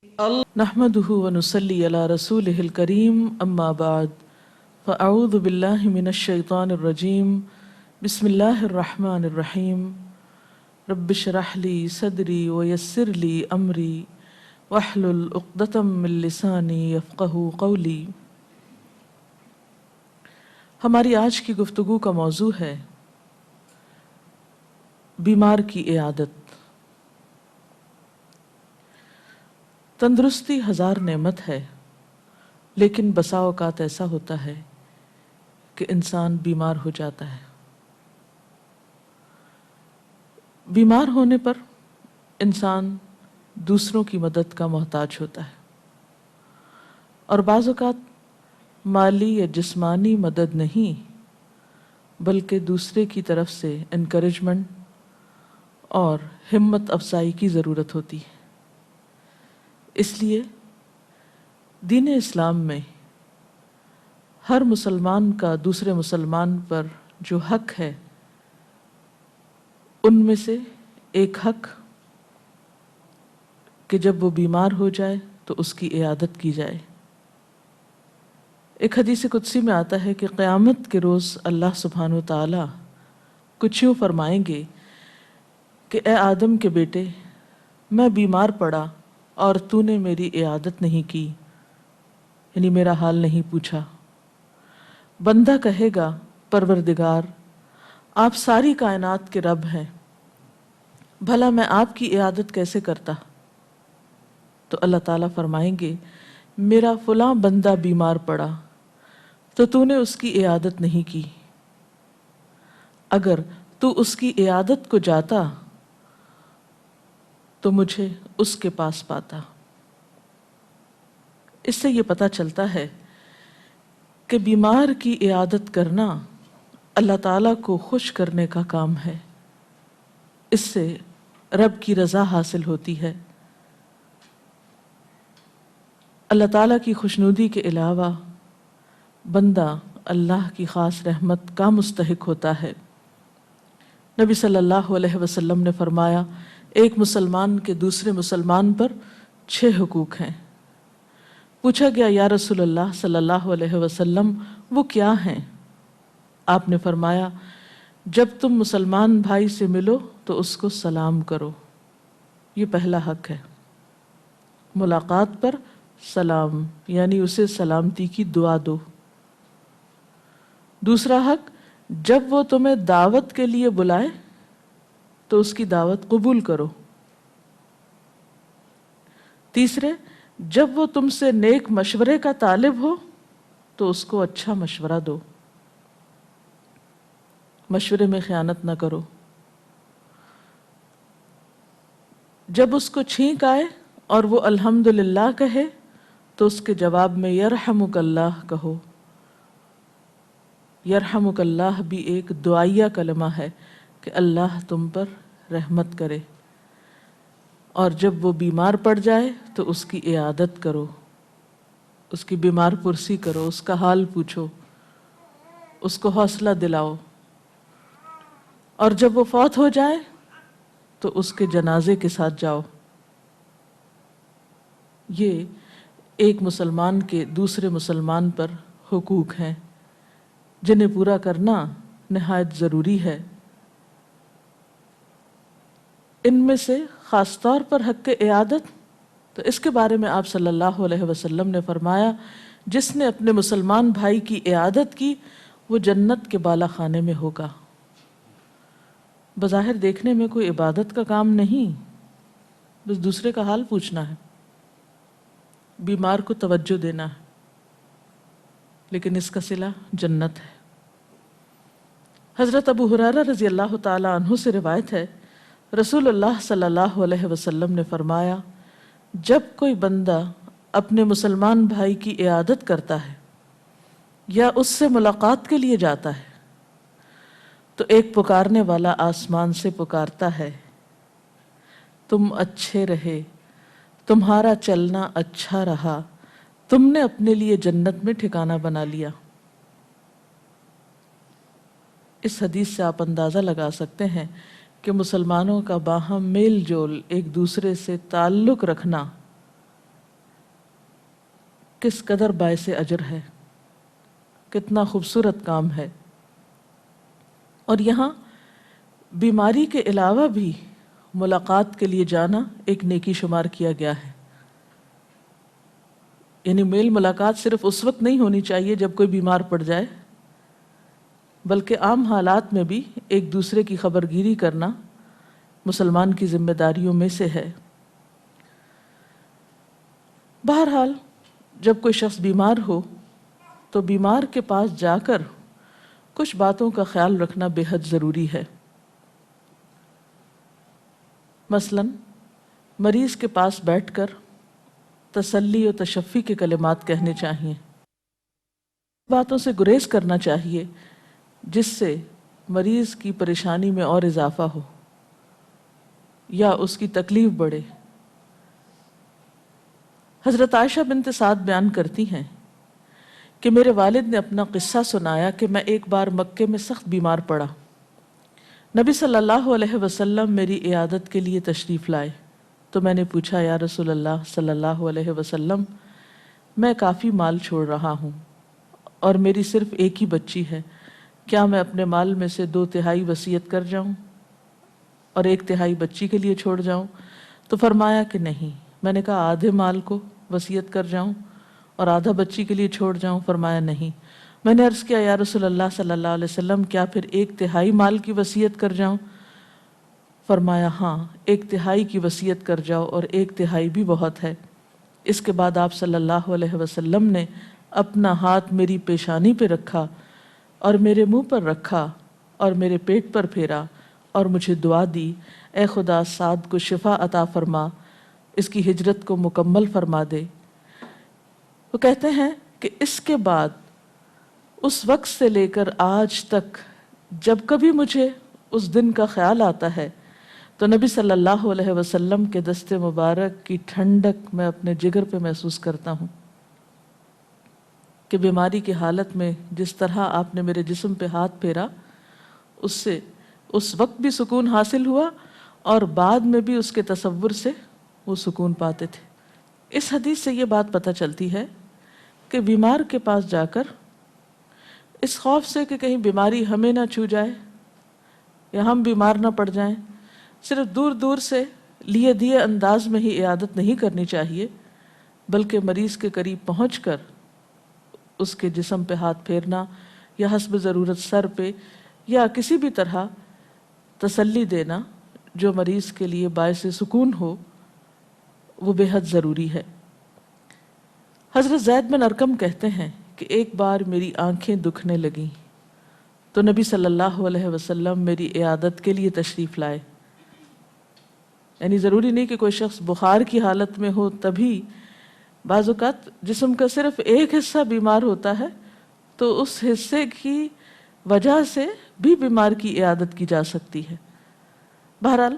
نحمده ونصلي على رسوله الكريم اما بعد فاعوذ بالله من الشيطان الرجيم بسم الله الرحمن الرحيم رب اشرح لي صدري ويسر لي امري واحلل عقدة من لساني يفقهوا قولي۔ ہماری آج کی گفتگو کا موضوع ہے بیمار کی عیادت۔ تندرستی ہزار نعمت ہے، لیکن بسا اوقات ایسا ہوتا ہے کہ انسان بیمار ہو جاتا ہے۔ بیمار ہونے پر انسان دوسروں کی مدد کا محتاج ہوتا ہے، اور بعض اوقات مالی یا جسمانی مدد نہیں بلکہ دوسرے کی طرف سے انکریجمنٹ اور ہمت افزائی کی ضرورت ہوتی ہے۔ اس لیے دین اسلام میں ہر مسلمان کا دوسرے مسلمان پر جو حق ہے، ان میں سے ایک حق کہ جب وہ بیمار ہو جائے تو اس کی عیادت کی جائے۔ ایک حدیث قدسی میں آتا ہے کہ قیامت کے روز اللہ سبحانہ وتعالی کچھ یوں فرمائیں گے کہ اے آدم کے بیٹے، میں بیمار پڑا اور تو نے میری عیادت نہیں کی، یعنی میرا حال نہیں پوچھا۔ بندہ کہے گا پروردگار، آپ ساری کائنات کے رب ہیں، بھلا میں آپ کی عیادت کیسے کرتا؟ تو اللہ تعالیٰ فرمائیں گے میرا فلاں بندہ بیمار پڑا تو تو نے اس کی عیادت نہیں کی، اگر تو اس کی عیادت کو جاتا تو مجھے اس کے پاس پاتا۔ اس سے یہ پتہ چلتا ہے کہ بیمار کی عیادت کرنا اللہ تعالیٰ کو خوش کرنے کا کام ہے، اس سے رب کی رضا حاصل ہوتی ہے۔ اللہ تعالیٰ کی خوشنودی کے علاوہ بندہ اللہ کی خاص رحمت کا مستحق ہوتا ہے۔ نبی صلی اللہ علیہ وسلم نے فرمایا ایک مسلمان کے دوسرے مسلمان پر 6 حقوق ہیں۔ پوچھا گیا یا رسول اللہ صلی اللہ علیہ وسلم وہ کیا ہیں؟ آپ نے فرمایا جب تم مسلمان بھائی سے ملو تو اس کو سلام کرو، یہ پہلا حق ہے۔ ملاقات پر سلام یعنی اسے سلامتی کی دعا دو۔ دوسرا حق، جب وہ تمہیں دعوت کے لیے بلائے تو اس کی دعوت قبول کرو۔ تیسرے، جب وہ تم سے نیک مشورے کا طالب ہو تو اس کو اچھا مشورہ دو، مشورے میں خیانت نہ کرو۔ جب اس کو چھینک آئے اور وہ الحمدللہ کہے تو اس کے جواب میں یرحمک اللہ کہو۔ یرحمک اللہ بھی ایک دعائیہ کلمہ ہے کہ اللہ تم پر رحمت کرے۔ اور جب وہ بیمار پڑ جائے تو اس کی عیادت کرو، اس کی بیمار پرسی کرو، اس کا حال پوچھو، اس کو حوصلہ دلاؤ، اور جب وہ فوت ہو جائے تو اس کے جنازے کے ساتھ جاؤ۔ یہ ایک مسلمان کے دوسرے مسلمان پر حقوق ہیں جنہیں پورا کرنا نہایت ضروری ہے۔ ان میں سے خاص طور پر حق عیادت، تو اس کے بارے میں آپ صلی اللہ علیہ وسلم نے فرمایا جس نے اپنے مسلمان بھائی کی عیادت کی وہ جنت کے بالا خانے میں ہوگا۔ بظاہر دیکھنے میں کوئی عبادت کا کام نہیں، بس دوسرے کا حال پوچھنا ہے، بیمار کو توجہ دینا ہے، لیکن اس کا صلہ جنت ہے۔ حضرت ابو ہریرہ رضی اللہ تعالی عنہ سے روایت ہے رسول اللہ صلی اللہ علیہ وسلم نے فرمایا جب کوئی بندہ اپنے مسلمان بھائی کی عیادت کرتا ہے یا اس سے ملاقات کے لیے جاتا ہے تو ایک پکارنے والا آسمان سے پکارتا ہے تم اچھے رہے، تمہارا چلنا اچھا رہا، تم نے اپنے لیے جنت میں ٹھکانہ بنا لیا۔ اس حدیث سے آپ اندازہ لگا سکتے ہیں کہ مسلمانوں کا باہم میل جول، ایک دوسرے سے تعلق رکھنا کس قدر باعث اجر ہے، کتنا خوبصورت کام ہے۔ اور یہاں بیماری کے علاوہ بھی ملاقات کے لیے جانا ایک نیکی شمار کیا گیا ہے۔ یعنی میل ملاقات صرف اس وقت نہیں ہونی چاہیے جب کوئی بیمار پڑ جائے، بلکہ عام حالات میں بھی ایک دوسرے کی خبرگیری کرنا مسلمان کی ذمہ داریوں میں سے ہے۔ بہرحال جب کوئی شخص بیمار ہو تو بیمار کے پاس جا کر کچھ باتوں کا خیال رکھنا بے حد ضروری ہے۔ مثلاً مریض کے پاس بیٹھ کر تسلی و تشفی کے کلمات کہنے چاہیے، باتوں سے گریز کرنا چاہیے جس سے مریض کی پریشانی میں اور اضافہ ہو یا اس کی تکلیف بڑھے۔ حضرت عائشہ بنت سعد بیان کرتی ہیں کہ میرے والد نے اپنا قصہ سنایا کہ میں ایک بار مکے میں سخت بیمار پڑا۔ نبی صلی اللہ علیہ وسلم میری عیادت کے لیے تشریف لائے تو میں نے پوچھا، یا رسول اللہ صلی اللہ علیہ وسلم، میں کافی مال چھوڑ رہا ہوں اور میری صرف ایک ہی بچی ہے، کیا میں اپنے مال میں سے 2/3 وصیت کر جاؤں اور 1/3 بچی کے لیے چھوڑ جاؤں؟ تو فرمایا کہ نہیں۔ میں نے کہا آدھے مال کو وصیت کر جاؤں اور آدھا بچی کے لیے چھوڑ جاؤں؟ فرمایا نہیں۔ میں نے عرض کیا، یا رسول اللہ صلی اللہ علیہ وسلم، کیا پھر 1/3 مال کی وصیت کر جاؤں؟ فرمایا ہاں، 1/3 کی وصیت کر جاؤ اور 1/3 بھی بہت ہے۔ اس کے بعد آپ صلی اللہ علیہ وسلم نے اپنا ہاتھ میری پیشانی پہ رکھا اور میرے منہ پر رکھا اور میرے پیٹ پر پھیرا اور مجھے دعا دی، اے خدا سعد کو شفا عطا فرما، اس کی ہجرت کو مکمل فرما دے۔ وہ کہتے ہیں کہ اس کے بعد اس وقت سے لے کر آج تک جب کبھی مجھے اس دن کا خیال آتا ہے تو نبی صلی اللہ علیہ وسلم کے دست مبارک کی ٹھنڈک میں اپنے جگر پہ محسوس کرتا ہوں کہ بیماری کی حالت میں جس طرح آپ نے میرے جسم پہ ہاتھ پھیرا، اس سے اس وقت بھی سکون حاصل ہوا اور بعد میں بھی اس کے تصور سے وہ سکون پاتے تھے۔ اس حدیث سے یہ بات پتہ چلتی ہے کہ بیمار کے پاس جا کر اس خوف سے کہ کہیں بیماری ہمیں نہ چھو جائے یا ہم بیمار نہ پڑ جائیں، صرف دور دور سے لیے دیے انداز میں ہی عیادت نہیں کرنی چاہیے، بلکہ مریض کے قریب پہنچ کر اس کے جسم پہ ہاتھ پھیرنا یا حسب ضرورت سر پہ یا کسی بھی طرح تسلی دینا جو مریض کے لیے باعث سکون ہو، وہ بے حد ضروری ہے۔ حضرت زید بن ارقم کہتے ہیں کہ ایک بار میری آنکھیں دکھنے لگیں تو نبی صلی اللہ علیہ وسلم میری عیادت کے لیے تشریف لائے۔ یعنی ضروری نہیں کہ کوئی شخص بخار کی حالت میں ہو تبھی، بعض اوقات جسم کا صرف ایک حصہ بیمار ہوتا ہے تو اس حصے کی وجہ سے بھی بیمار کی عیادت کی جا سکتی ہے۔ بہرحال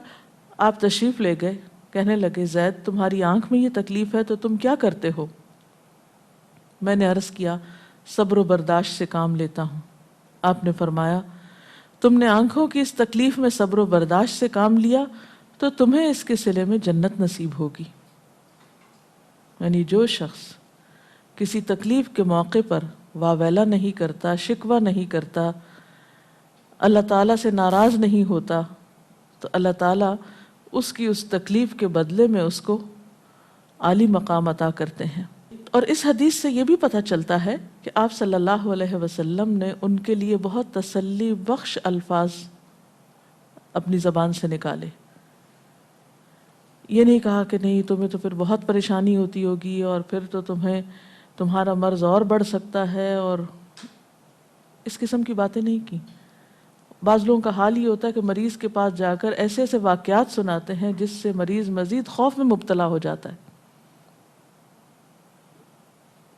آپ تشریف لے گئے، کہنے لگے، زید تمہاری آنکھ میں یہ تکلیف ہے تو تم کیا کرتے ہو؟ میں نے عرض کیا، صبر و برداشت سے کام لیتا ہوں۔ آپ نے فرمایا، تم نے آنکھوں کی اس تکلیف میں صبر و برداشت سے کام لیا تو تمہیں اس کے صلے میں جنت نصیب ہوگی۔ یعنی جو شخص کسی تکلیف کے موقع پر واویلا نہیں کرتا، شکوہ نہیں کرتا، اللہ تعالیٰ سے ناراض نہیں ہوتا، تو اللہ تعالیٰ اس کی اس تکلیف کے بدلے میں اس کو عالی مقام عطا کرتے ہیں۔ اور اس حدیث سے یہ بھی پتہ چلتا ہے کہ آپ صلی اللہ علیہ وسلم نے ان کے لیے بہت تسلی بخش الفاظ اپنی زبان سے نکالے۔ یہ نہیں کہا کہ نہیں تمہیں تو پھر بہت پریشانی ہوتی ہوگی اور پھر تو تمہارا مرض اور بڑھ سکتا ہے، اور اس قسم کی باتیں نہیں کی۔ بعض لوگوں کا حال یہ ہوتا ہے کہ مریض کے پاس جا کر ایسے ایسے واقعات سناتے ہیں جس سے مریض مزید خوف میں مبتلا ہو جاتا ہے،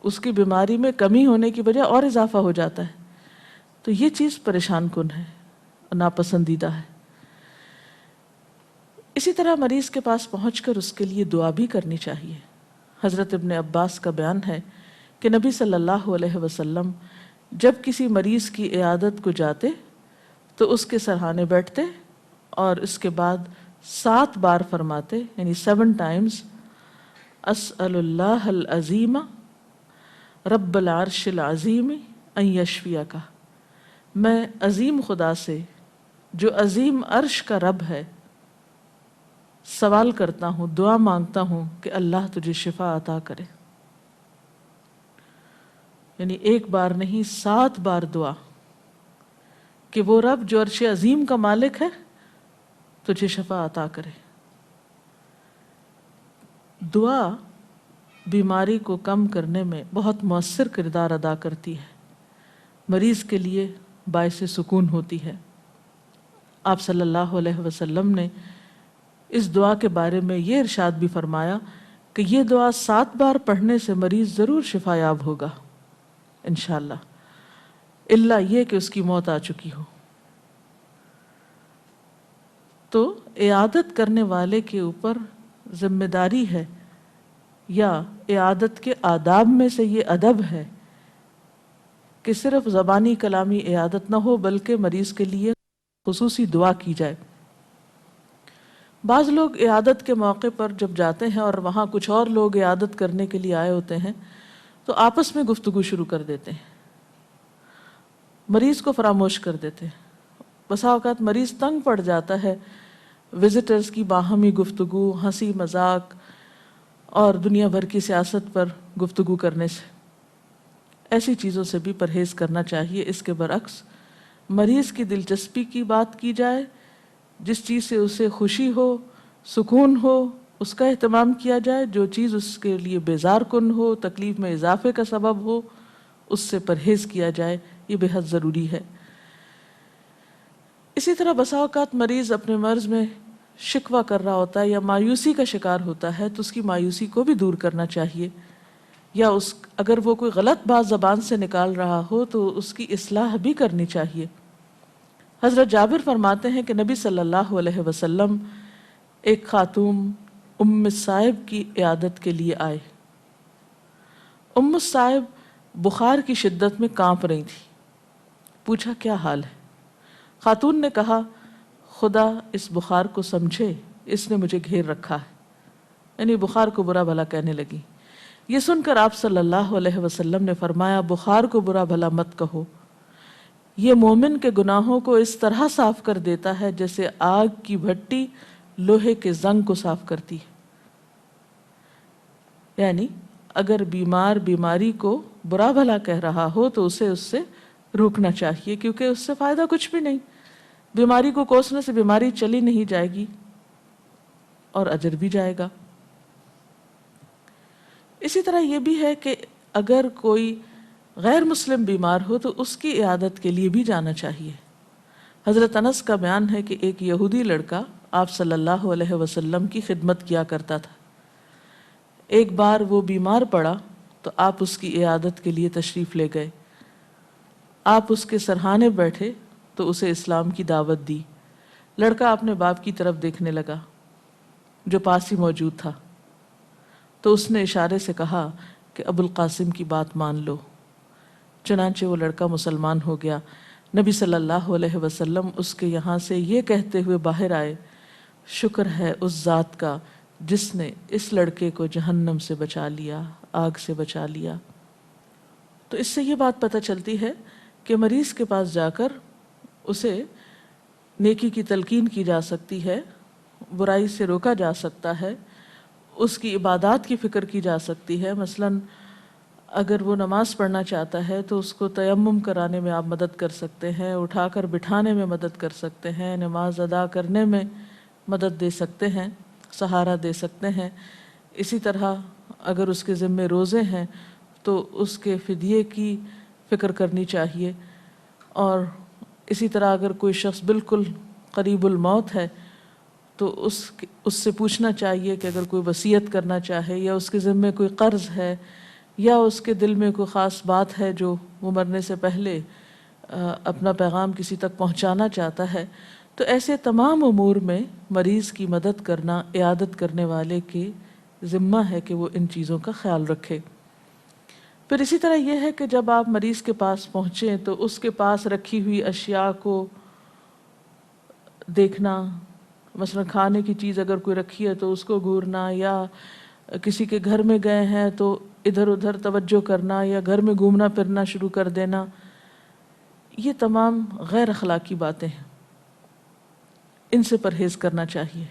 اس کی بیماری میں کمی ہونے کی وجہ اور اضافہ ہو جاتا ہے۔ تو یہ چیز پریشان کن ہے اور ناپسندیدہ ہے۔ اسی طرح مریض کے پاس پہنچ کر اس کے لیے دعا بھی کرنی چاہیے۔ حضرت ابن عباس کا بیان ہے کہ نبی صلی اللہ علیہ وسلم جب کسی مریض کی عیادت کو جاتے تو اس کے سرہانے بیٹھتے اور اس کے بعد 7 بار فرماتے، یعنی 7 times، اسأل اللہ العظیم رب العرش العظیم ان یشفیک، میں عظیم خدا سے جو عظیم عرش کا رب ہے سوال کرتا ہوں، دعا مانگتا ہوں کہ اللہ تجھے شفا عطا کرے۔ یعنی ایک بار نہیں 7 بار دعا کہ وہ رب جو عرش عظیم کا مالک ہے تجھے شفا عطا کرے۔ دعا بیماری کو کم کرنے میں بہت مؤثر کردار ادا کرتی ہے، مریض کے لیے باعث سکون ہوتی ہے۔ آپ صلی اللہ علیہ وسلم نے اس دعا کے بارے میں یہ ارشاد بھی فرمایا کہ یہ دعا 7 بار پڑھنے سے مریض ضرور شفا یاب ہوگا انشاءاللہ، الا یہ کہ اس کی موت آ چکی ہو۔ تو عیادت کرنے والے کے اوپر ذمہ داری ہے، یا عیادت کے آداب میں سے یہ ادب ہے کہ صرف زبانی کلامی عیادت نہ ہو بلکہ مریض کے لیے خصوصی دعا کی جائے۔ بعض لوگ عیادت کے موقع پر جب جاتے ہیں اور وہاں کچھ اور لوگ عیادت کرنے کے لیے آئے ہوتے ہیں تو آپس میں گفتگو شروع کر دیتے ہیں، مریض کو فراموش کر دیتے ہیں۔ بسا اوقات مریض تنگ پڑ جاتا ہے وزٹرز کی باہمی گفتگو، ہنسی مذاق اور دنیا بھر کی سیاست پر گفتگو کرنے سے۔ ایسی چیزوں سے بھی پرہیز کرنا چاہیے۔ اس کے برعکس مریض کی دلچسپی کی بات کی جائے، جس چیز سے اسے خوشی ہو، سکون ہو، اس کا اہتمام کیا جائے۔ جو چیز اس کے لیے بیزار کن ہو، تکلیف میں اضافے کا سبب ہو، اس سے پرہیز کیا جائے، یہ بے حد ضروری ہے۔ اسی طرح بسا اوقات مریض اپنے مرض میں شکوہ کر رہا ہوتا ہے یا مایوسی کا شکار ہوتا ہے تو اس کی مایوسی کو بھی دور کرنا چاہیے، یا اگر وہ کوئی غلط بات زبان سے نکال رہا ہو تو اس کی اصلاح بھی کرنی چاہیے۔ حضرت جابر فرماتے ہیں کہ نبی صلی اللہ علیہ وسلم ایک خاتون ام الصائب کی عیادت کے لیے آئے۔ ام الصائب بخار کی شدت میں کانپ رہی تھی۔ پوچھا کیا حال ہے؟ خاتون نے کہا خدا اس بخار کو سمجھے، اس نے مجھے گھیر رکھا ہے، یعنی بخار کو برا بھلا کہنے لگی۔ یہ سن کر آپ صلی اللہ علیہ وسلم نے فرمایا بخار کو برا بھلا مت کہو، یہ مومن کے گناہوں کو اس طرح صاف کر دیتا ہے جیسے آگ کی بھٹی لوہے کے زنگ کو صاف کرتی ہے۔ یعنی اگر بیمار بیماری کو برا بھلا کہہ رہا ہو تو اسے اس سے روکنا چاہیے، کیونکہ اس سے فائدہ کچھ بھی نہیں۔ بیماری کو کوسنے سے بیماری چلی نہیں جائے گی اور اجر بھی جائے گا۔ اسی طرح یہ بھی ہے کہ اگر کوئی غیر مسلم بیمار ہو تو اس کی عیادت کے لیے بھی جانا چاہیے۔ حضرت انس کا بیان ہے کہ ایک یہودی لڑکا آپ صلی اللہ علیہ وسلم کی خدمت کیا کرتا تھا۔ ایک بار وہ بیمار پڑا تو آپ اس کی عیادت کے لیے تشریف لے گئے۔ آپ اس کے سرہانے بیٹھے تو اسے اسلام کی دعوت دی۔ لڑکا اپنے باپ کی طرف دیکھنے لگا جو پاس ہی موجود تھا، تو اس نے اشارے سے کہا کہ ابو القاسم کی بات مان لو۔ چنانچہ وہ لڑکا مسلمان ہو گیا۔ نبی صلی اللہ علیہ وسلم اس کے یہاں سے یہ کہتے ہوئے باہر آئے، شکر ہے اس ذات کا جس نے اس لڑکے کو جہنم سے بچا لیا، آگ سے بچا لیا۔ تو اس سے یہ بات پتہ چلتی ہے کہ مریض کے پاس جا کر اسے نیکی کی تلقین کی جا سکتی ہے، برائی سے روکا جا سکتا ہے، اس کی عبادات کی فکر کی جا سکتی ہے۔ مثلاً اگر وہ نماز پڑھنا چاہتا ہے تو اس کو تیمم کرانے میں آپ مدد کر سکتے ہیں، اٹھا کر بٹھانے میں مدد کر سکتے ہیں، نماز ادا کرنے میں مدد دے سکتے ہیں، سہارا دے سکتے ہیں۔ اسی طرح اگر اس کے ذمے روزے ہیں تو اس کے فدیے کی فکر کرنی چاہیے، اور اسی طرح اگر کوئی شخص بالکل قریب الموت ہے تو اس سے پوچھنا چاہیے کہ اگر کوئی وصیت کرنا چاہے یا اس کے ذمے کوئی قرض ہے یا اس کے دل میں کوئی خاص بات ہے جو وہ مرنے سے پہلے اپنا پیغام کسی تک پہنچانا چاہتا ہے، تو ایسے تمام امور میں مریض کی مدد کرنا عیادت کرنے والے کے ذمہ ہے کہ وہ ان چیزوں کا خیال رکھے۔ پھر اسی طرح یہ ہے کہ جب آپ مریض کے پاس پہنچیں تو اس کے پاس رکھی ہوئی اشیاء کو دیکھنا، مثلا کھانے کی چیز اگر کوئی رکھی ہے تو اس کو گھورنا، یا کسی کے گھر میں گئے ہیں تو ادھر ادھر توجہ کرنا یا گھر میں گھومنا پھرنا شروع کر دینا، یہ تمام غیر اخلاقی باتیں ہیں، ان سے پرہیز کرنا چاہیے۔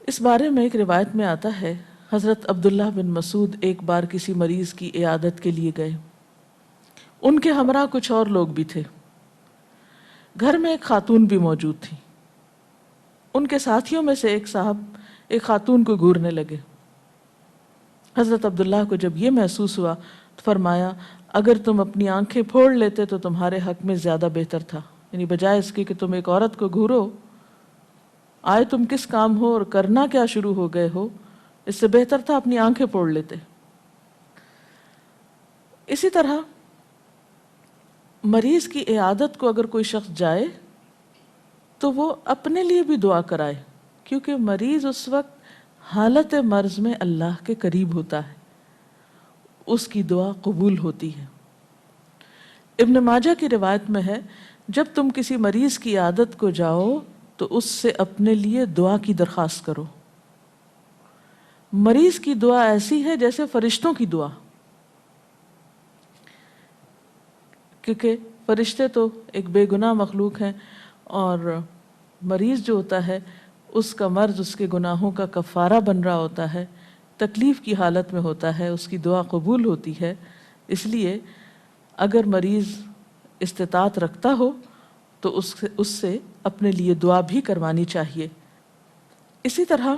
اس بارے میں ایک روایت میں آتا ہے، حضرت عبداللہ بن مسعود ایک بار کسی مریض کی عیادت کے لیے گئے، ان کے ہمراہ کچھ اور لوگ بھی تھے، گھر میں ایک خاتون بھی موجود تھی۔ ان کے ساتھیوں میں سے ایک صاحب ایک خاتون کو گھورنے لگے۔ حضرت عبداللہ کو جب یہ محسوس ہوا تو فرمایا، اگر تم اپنی آنکھیں پھوڑ لیتے تو تمہارے حق میں زیادہ بہتر تھا، یعنی بجائے اس کے کہ تم ایک عورت کو گھورو، آئے تم کس کام ہو اور کرنا کیا شروع ہو گئے ہو، اس سے بہتر تھا اپنی آنکھیں پھوڑ لیتے۔ اسی طرح مریض کی عیادت کو اگر کوئی شخص جائے تو وہ اپنے لیے بھی دعا کرائے، کیونکہ مریض اس وقت حالت مرض میں اللہ کے قریب ہوتا ہے، اس کی دعا قبول ہوتی ہے۔ ابن ماجہ کی روایت میں ہے، جب تم کسی مریض کی عیادت کو جاؤ تو اس سے اپنے لیے دعا کی درخواست کرو۔ مریض کی دعا ایسی ہے جیسے فرشتوں کی دعا، کیونکہ فرشتے تو ایک بے گناہ مخلوق ہیں، اور مریض جو ہوتا ہے اس کا مرض اس کے گناہوں کا کفارہ بن رہا ہوتا ہے، تکلیف کی حالت میں ہوتا ہے، اس کی دعا قبول ہوتی ہے۔ اس لیے اگر مریض استطاعت رکھتا ہو تو اس سے اپنے لیے دعا بھی کروانی چاہیے۔ اسی طرح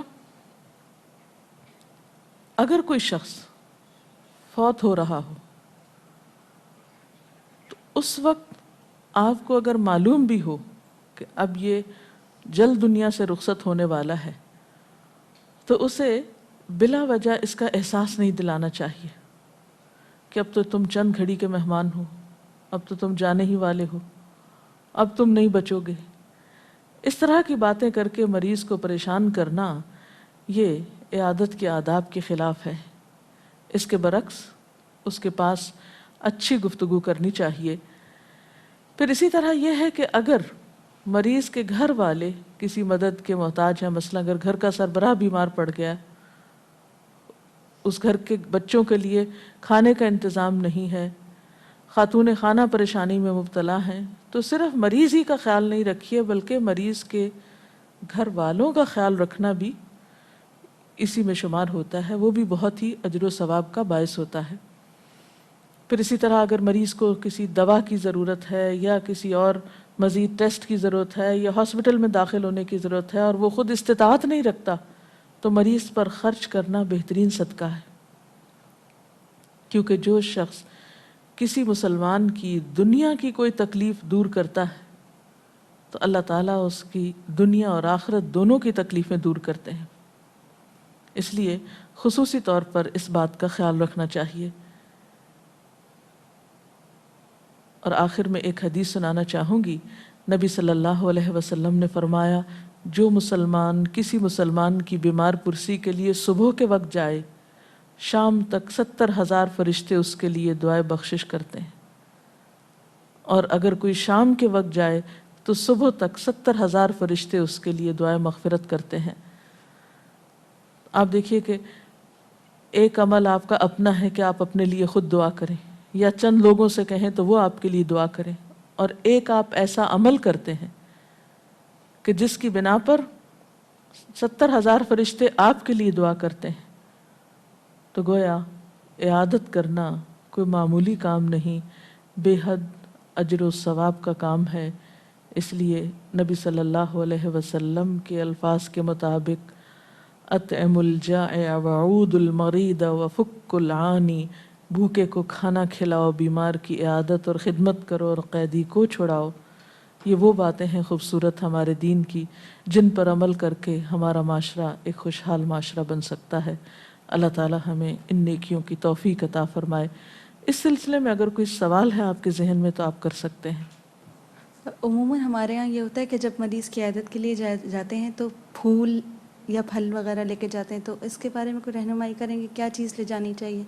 اگر کوئی شخص فوت ہو رہا ہو تو اس وقت آپ کو اگر معلوم بھی ہو کہ اب یہ جلد دنیا سے رخصت ہونے والا ہے تو اسے بلا وجہ اس کا احساس نہیں دلانا چاہیے کہ اب تو تم چند گھڑی کے مہمان ہو، اب تو تم جانے ہی والے ہو، اب تم نہیں بچو گے۔ اس طرح کی باتیں کر کے مریض کو پریشان کرنا یہ عیادت کے آداب کے خلاف ہے۔ اس کے برعکس اس کے پاس اچھی گفتگو کرنی چاہیے۔ پھر اسی طرح یہ ہے کہ اگر مریض کے گھر والے کسی مدد کے محتاج ہیں، مثلا اگر گھر کا سربراہ بیمار پڑ گیا، اس گھر کے بچوں کے لیے کھانے کا انتظام نہیں ہے، خاتون خانہ پریشانی میں مبتلا ہیں، تو صرف مریض ہی کا خیال نہیں رکھیے بلکہ مریض کے گھر والوں کا خیال رکھنا بھی اسی میں شمار ہوتا ہے، وہ بھی بہت ہی اجر و ثواب کا باعث ہوتا ہے۔ پھر اسی طرح اگر مریض کو کسی دوا کی ضرورت ہے یا کسی اور مزید ٹیسٹ کی ضرورت ہے یا ہاسپٹل میں داخل ہونے کی ضرورت ہے اور وہ خود استطاعت نہیں رکھتا تو مریض پر خرچ کرنا بہترین صدقہ ہے، کیونکہ جو شخص کسی مسلمان کی دنیا کی کوئی تکلیف دور کرتا ہے تو اللہ تعالیٰ اس کی دنیا اور آخرت دونوں کی تکلیفیں دور کرتے ہیں۔ اس لیے خصوصی طور پر اس بات کا خیال رکھنا چاہیے۔ اور آخر میں ایک حدیث سنانا چاہوں گی۔ نبی صلی اللہ علیہ وسلم نے فرمایا، جو مسلمان کسی مسلمان کی بیمار پرسی کے لیے صبح کے وقت جائے، شام تک 70,000 فرشتے اس کے لیے دعائے بخشش کرتے ہیں، اور اگر کوئی شام کے وقت جائے تو صبح تک 70,000 فرشتے اس کے لیے دعائے مغفرت کرتے ہیں۔ آپ دیکھیے کہ ایک عمل آپ کا اپنا ہے کہ آپ اپنے لیے خود دعا کریں یا چند لوگوں سے کہیں تو وہ آپ کے لیے دعا کریں، اور ایک آپ ایسا عمل کرتے ہیں کہ جس کی بنا پر 70,000 فرشتے آپ کے لیے دعا کرتے ہیں، تو گویا عیادت کرنا کوئی معمولی کام نہیں، بے حد اجر و ثواب کا کام ہے۔ اس لیے نبی صلی اللہ علیہ وسلم کے الفاظ کے مطابق اطعم الجائع وعود المریض وفک العانی، بھوکے کو کھانا کھلاؤ، بیمار کی عیادت اور خدمت کرو، اور قیدی کو چھڑاؤ۔ یہ وہ باتیں ہیں خوبصورت ہمارے دین کی جن پر عمل کر کے ہمارا معاشرہ ایک خوشحال معاشرہ بن سکتا ہے۔ اللہ تعالی ہمیں ان نیکیوں کی توفیق عطا فرمائے۔ اس سلسلے میں اگر کوئی سوال ہے آپ کے ذہن میں تو آپ کر سکتے ہیں۔ عموماً ہمارے یہاں یہ ہوتا ہے کہ جب مریض کی عیادت کے لیے جاتے ہیں تو پھول یا پھل وغیرہ لے کے جاتے ہیں، تو اس کے بارے میں کوئی رہنمائی کریں گے، کیا چیز لے جانی چاہیے؟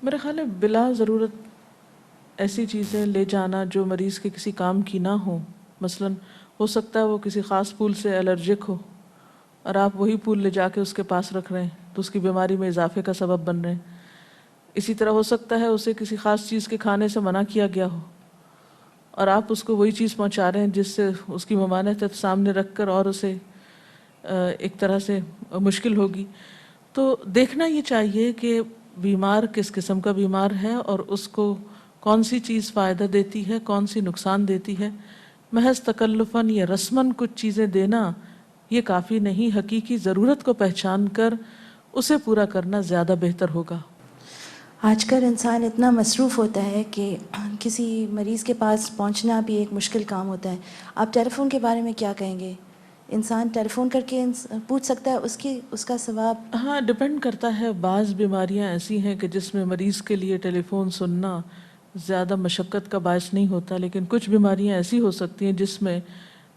میرے خیال ہے بلا ضرورت ایسی چیزیں لے جانا جو مریض کے کسی کام کی نہ ہو، مثلا ہو سکتا ہے وہ کسی خاص پھول سے الرجک ہو اور آپ وہی پھول لے جا کے اس کے پاس رکھ رہے ہیں تو اس کی بیماری میں اضافے کا سبب بن رہے ہیں۔ اسی طرح ہو سکتا ہے اسے کسی خاص چیز کے کھانے سے منع کیا گیا ہو اور آپ اس کو وہی چیز پہنچا رہے ہیں جس سے اس کی ممانعت سامنے رکھ کر اور اسے ایک طرح سے مشکل ہوگی۔ تو دیکھنا یہ چاہیے کہ بیمار کس قسم کا بیمار ہے اور اس کو کون سی چیز فائدہ دیتی ہے، کون سی نقصان دیتی ہے۔ محض تکلفاً یا رسماً کچھ چیزیں دینا یہ کافی نہیں، حقیقی ضرورت کو پہچان کر اسے پورا کرنا زیادہ بہتر ہوگا۔ آج کل انسان اتنا مصروف ہوتا ہے کہ کسی مریض کے پاس پہنچنا بھی ایک مشکل کام ہوتا ہے۔ آپ ٹیلی فون کے بارے میں کیا کہیں گے؟ انسان ٹیلی فون کر کے پوچھ سکتا ہے اس کا ثواب؟ ہاں، ڈپینڈ کرتا ہے۔ بعض بیماریاں ایسی ہیں کہ جس میں مریض کے لیے ٹیلی فون سننا زیادہ مشقت کا باعث نہیں ہوتا، لیکن کچھ بیماریاں ایسی ہو سکتی ہیں جس میں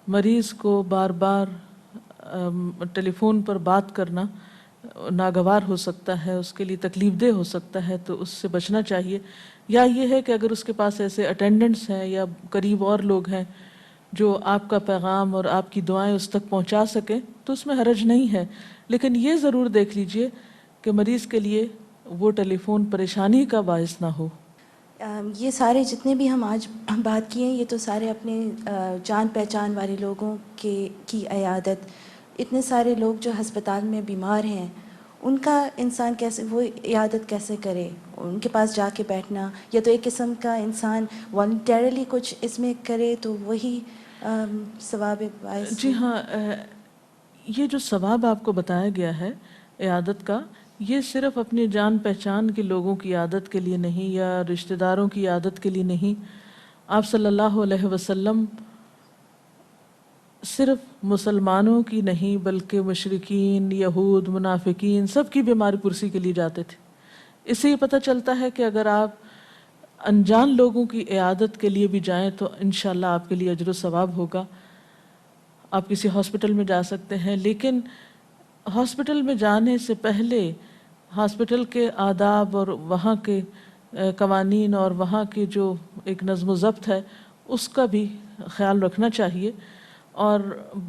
مریض کو بار بار ٹیلی فون پر بات کرنا ناگوار ہو سکتا ہے، اس کے لیے تکلیف دہ ہو سکتا ہے، تو اس سے بچنا چاہیے۔ یا یہ ہے کہ اگر اس کے پاس ایسے اٹینڈنٹس ہیں یا قریب اور لوگ ہیں جو آپ کا پیغام اور آپ کی دعائیں اس تک پہنچا سکیں تو اس میں حرج نہیں ہے، لیکن یہ ضرور دیکھ لیجئے کہ مریض کے لیے وہ ٹیلی فون پریشانی کا باعث نہ ہو۔ یہ سارے جتنے بھی ہم آج بات کیے ہیں یہ تو سارے اپنے جان پہچان والے لوگوں کی عیادت، اتنے سارے لوگ جو ہسپتال میں بیمار ہیں ان کا انسان کیسے وہ عیادت کیسے کرے؟ ان کے پاس جا کے بیٹھنا یا تو ایک قسم کا انسان والنٹیرلی کچھ اس میں کرے تو وہی ثواب باعث۔ جی ہاں، یہ جو ثواب آپ کو بتایا گیا ہے عیادت کا، یہ صرف اپنی جان پہچان کے لوگوں کی عیادت کے لیے نہیں یا رشتہ داروں کی عیادت کے لیے نہیں۔ آپ صلی اللہ علیہ وسلم صرف مسلمانوں کی نہیں بلکہ مشرکین، یہود، منافقین سب کی بیماری پرسی کے لیے جاتے تھے۔ اس سے یہ پتہ چلتا ہے کہ اگر آپ انجان لوگوں کی عیادت کے لیے بھی جائیں تو انشاءاللہ آپ کے لیے اجر و ثواب ہوگا۔ آپ کسی ہاسپٹل میں جا سکتے ہیں، لیکن ہاسپٹل میں جانے سے پہلے ہاسپٹل کے آداب اور وہاں کے قوانین اور وہاں کی جو ایک نظم و ضبط ہے اس کا بھی خیال رکھنا چاہیے۔ اور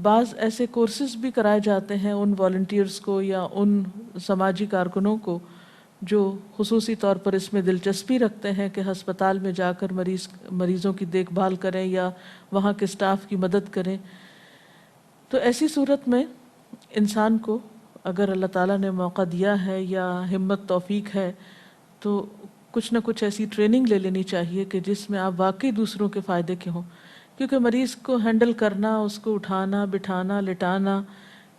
بعض ایسے کورسز بھی کرائے جاتے ہیں ان والنٹیئرز کو یا ان سماجی کارکنوں کو جو خصوصی طور پر اس میں دلچسپی رکھتے ہیں کہ ہسپتال میں جا کر مریضوں کی دیکھ بھال کریں یا وہاں کے سٹاف کی مدد کریں۔ تو ایسی صورت میں انسان کو اگر اللہ تعالیٰ نے موقع دیا ہے یا ہمت توفیق ہے تو کچھ نہ کچھ ایسی ٹریننگ لے لینی چاہیے کہ جس میں آپ واقعی دوسروں کے فائدے کے ہوں، کیونکہ مریض کو ہینڈل کرنا، اس کو اٹھانا، بٹھانا، لٹانا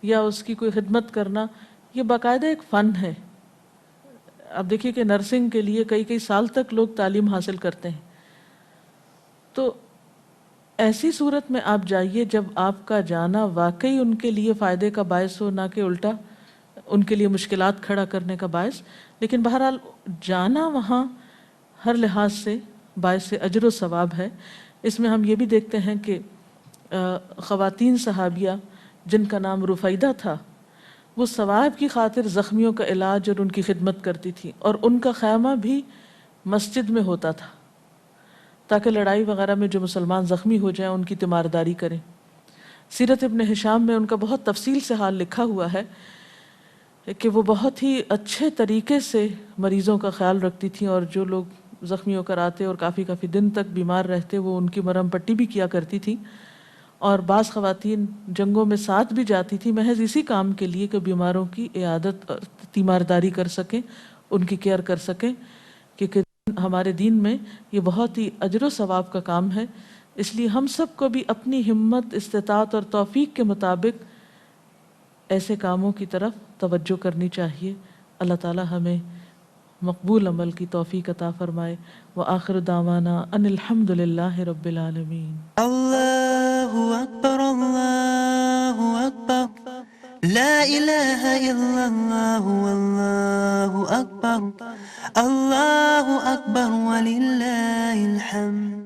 یا اس کی کوئی خدمت کرنا یہ باقاعدہ ایک فن ہے۔ اب دیکھیے کہ نرسنگ کے لیے کئی سال تک لوگ تعلیم حاصل کرتے ہیں، تو ایسی صورت میں آپ جائیے جب آپ کا جانا واقعی ان کے لیے فائدے کا باعث ہو، نہ کہ الٹا ان کے لیے مشکلات کھڑا کرنے کا باعث۔ لیکن بہرحال جانا وہاں ہر لحاظ سے باعث اجر و ثواب ہے۔ اس میں ہم یہ بھی دیکھتے ہیں کہ خواتین صحابیہ جن کا نام رفیدہ تھا وہ ثواب کی خاطر زخمیوں کا علاج اور ان کی خدمت کرتی تھی، اور ان کا خیمہ بھی مسجد میں ہوتا تھا تاکہ لڑائی وغیرہ میں جو مسلمان زخمی ہو جائیں ان کی تیمارداری کریں۔ سیرت ابن ہشام میں ان کا بہت تفصیل سے حال لکھا ہوا ہے کہ وہ بہت ہی اچھے طریقے سے مریضوں کا خیال رکھتی تھیں، اور جو لوگ زخمی ہو کر آتے اور کافی دن تک بیمار رہتے وہ ان کی مرہم پٹی بھی کیا کرتی تھی۔ اور بعض خواتین جنگوں میں ساتھ بھی جاتی تھی محض اسی کام کے لیے کہ بیماروں کی عیادت اور تیمارداری کر سکیں، ان کی کیئر کر سکیں، کیونکہ ہمارے دین میں یہ بہت ہی اجر و ثواب کا کام ہے۔ اس لیے ہم سب کو بھی اپنی ہمت، استطاعت اور توفیق کے مطابق ایسے کاموں کی طرف توجہ کرنی چاہیے۔ اللہ تعالی ہمیں مقبول عمل کی توفیق عطا فرمائے۔ وآخر دعوانا ان الحمد للہ رب العالمین۔ اللہ اکبر، اللہ اکبر، لا الہ الا اللہ، واللہ اکبر، اللہ اکبر وللہ الحمد۔